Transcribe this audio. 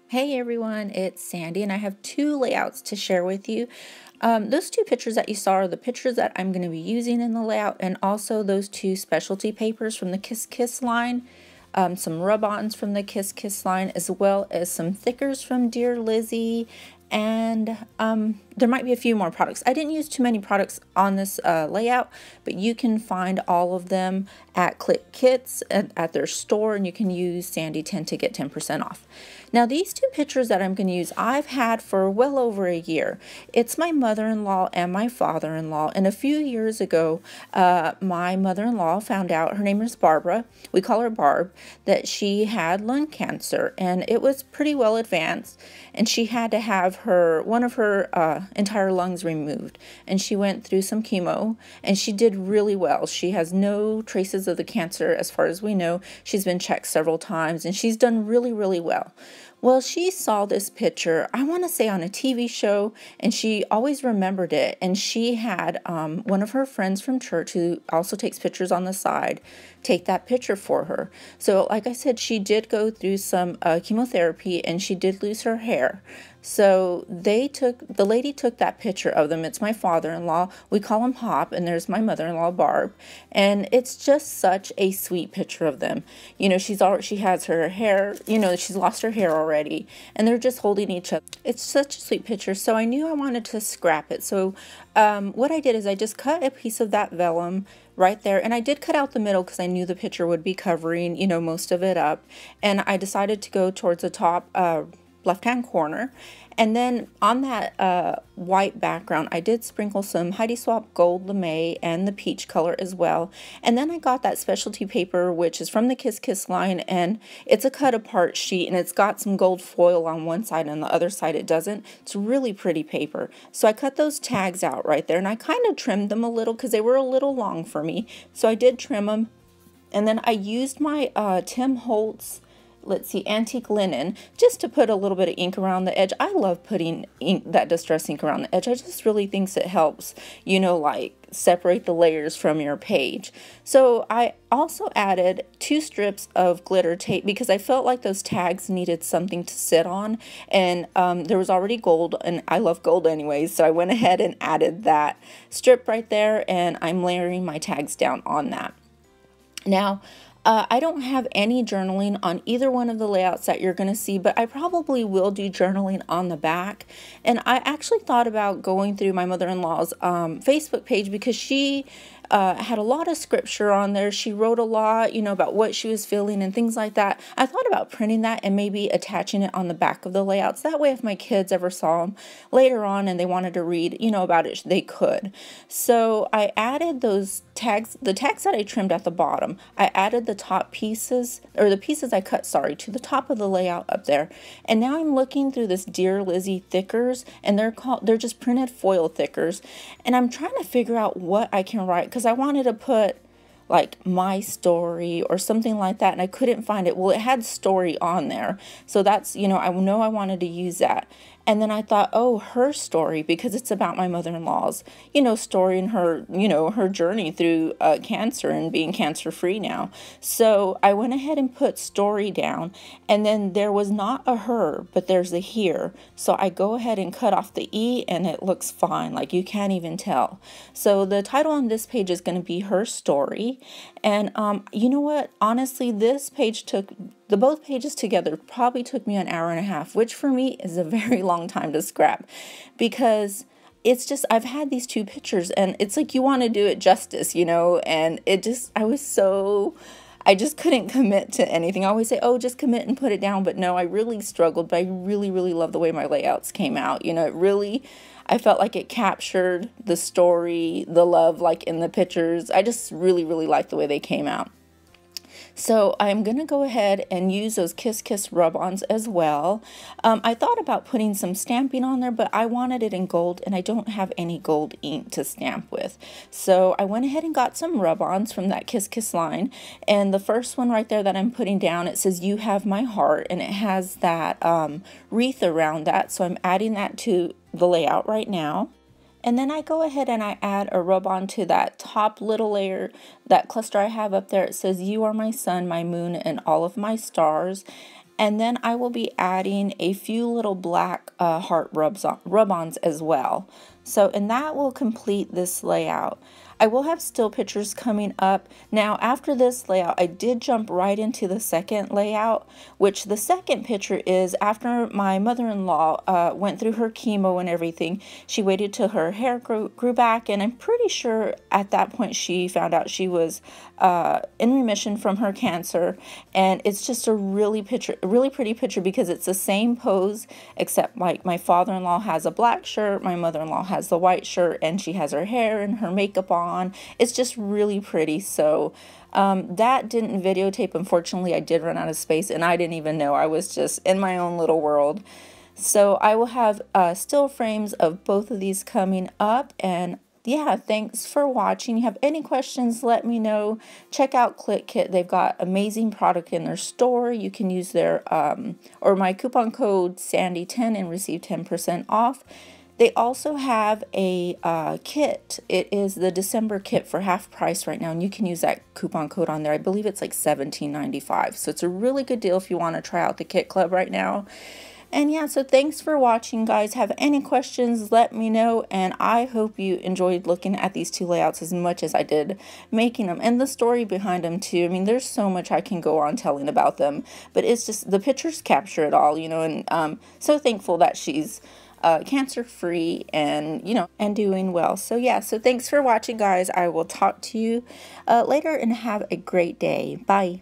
Hey everyone, it's Sandy and I have two layouts to share with you. Those two pictures that you saw are the pictures that I'm going to be using in the layout, and also those two specialty papers from the Kiss Kiss line, some rub-ons from the Kiss Kiss line, as well as some thickers from Dear Lizzy, and there might be a few more products. I didn't use too many products on this layout, but you can find all of them at Click Kits at their store, and you can use Sandy 10 to get 10% off. Now these two pictures that I'm going to use I've had for well over a year. It's my mother-in-law and my father-in-law, and a few years ago my mother-in-law found out, her name is Barbara, we call her Barb, that she had lung cancer, and it was pretty well advanced, and she had to have one of her entire lungs removed, and she went through some chemo, and she did really well. She has no traces of the cancer as far as we know. She's been checked several times, and she's done really well. Well, she saw this picture, I want to say on a TV show, and she always remembered it. And she had one of her friends from church, who also takes pictures on the side, take that picture for her. So like I said, she did go through some chemotherapy, and she did lose her hair. So the lady took that picture of them. It's my father-in-law. We call him Hop, and there's my mother-in-law, Barb. And it's just such a sweet picture of them. You know, she has her hair, you know, she's lost her hair already, and they're just holding each other. It's such a sweet picture. So I knew I wanted to scrap it. So what I did is I just cut a piece of that vellum right there, and I did cut out the middle because I knew the picture would be covering, you know, most of it up. And I decided to go towards the top left-hand corner, and then on that white background I did sprinkle some Heidi Swapp Gold Lame and the peach color as well. And then I got that specialty paper, which is from the Kiss Kiss line, and it's a cut apart sheet, and it's got some gold foil on one side, and the other side it doesn't. It's really pretty paper. So I cut those tags out right there, and I kind of trimmed them a little because they were a little long for me, so I did trim them. And then I used my Tim Holtz, let's see, antique linen, just to put a little bit of ink around the edge. I love putting ink, that distress ink, around the edge. I just really think it helps, you know, like separate the layers from your page. So I also added 2 strips of glitter tape because I felt like those tags needed something to sit on, and there was already gold, and I love gold anyways, so I went ahead and added that strip right there, and I'm layering my tags down on that. Now, I don't have any journaling on either one of the layouts that you're going to see, but I probably will do journaling on the back. And I actually thought about going through my mother-in-law's Facebook page because she had a lot of scripture on there. She wrote a lot, you know, about what she was feeling and things like that. I thought about printing that and maybe attaching it on the back of the layouts. That way, if my kids ever saw them later on and they wanted to read, you know, about it, they could. So I added those tags, the tags that I trimmed at the bottom. I added the top pieces, or the pieces I cut, sorry, to the top of the layout up there. And now I'm looking through this Dear Lizzy thickers, and they're just printed foil thickers. And I'm trying to figure out what I can write, because I wanted to put like my story or something like that, and I couldn't find it. Well, it had story on there, so that's, you know I wanted to use that. And then I thought, oh, her story, because it's about my mother-in-law's, you know, story, and her, you know, her journey through cancer and being cancer-free now. So I went ahead and put story down, and then there was not a her, but there's a here. So I go ahead and cut off the E, and it looks fine, like you can't even tell. So the title on this page is going to be Her Story. And you know what? Honestly, this page took, both pages together probably took me an hour and a half, which for me is a very long time to scrap, because it's just, I've had these two pictures, and it's like you want to do it justice, you know, and it just, I just couldn't commit to anything. I always say, oh, just commit and put it down, but no, I really struggled, but I really love the way my layouts came out. You know, it really, I felt like it captured the story, the love, like in the pictures. I just really liked the way they came out. So I'm going to go ahead and use those Kiss Kiss rub-ons as well. I thought about putting some stamping on there, but I wanted it in gold, and I don't have any gold ink to stamp with. So I went ahead and got some rub-ons from that Kiss Kiss line. And the first one right there that I'm putting down, it says, "You Have My Heart," and it has that wreath around that. So I'm adding that to the layout right now. And then I go ahead and I add a rub-on to that top little layer, that cluster I have up there. It says, "You are my sun, my moon, and all of my stars." And then I will be adding a few little black heart rub-ons as well. So, and that will complete this layout. I will have still pictures coming up. Now, after this layout, I did jump right into the second layout, which the second picture is after my mother-in-law went through her chemo and everything. She waited till her hair grew back, and I'm pretty sure at that point she found out she was in remission from her cancer. And it's just a really pretty picture because it's the same pose, except like my father-in-law has a black shirt, my mother-in-law has the white shirt, and she has her hair and her makeup on. It's just really pretty. So that didn't videotape. Unfortunately, I did run out of space and I didn't even know. I was just in my own little world. So I will have still frames of both of these coming up. And yeah, thanks for watching. If you have any questions, let me know. Check out ClipKit. They've got amazing product in their store. You can use their or my coupon code Sandy10 and receive 10% off. They also have a kit. It is the December kit for half price right now, and you can use that coupon code on there. I believe it's like $17.95. So it's a really good deal if you want to try out the Kit Club right now. And yeah, so thanks for watching, guys. Have any questions, let me know. And I hope you enjoyed looking at these two layouts as much as I did making them. And the story behind them, too. I mean, there's so much I can go on telling about them. But it's just, the pictures capture it all, you know. And so thankful that she's cancer-free and, you know, and doing well. So yeah, so thanks for watching, guys. I will talk to you later and have a great day. Bye.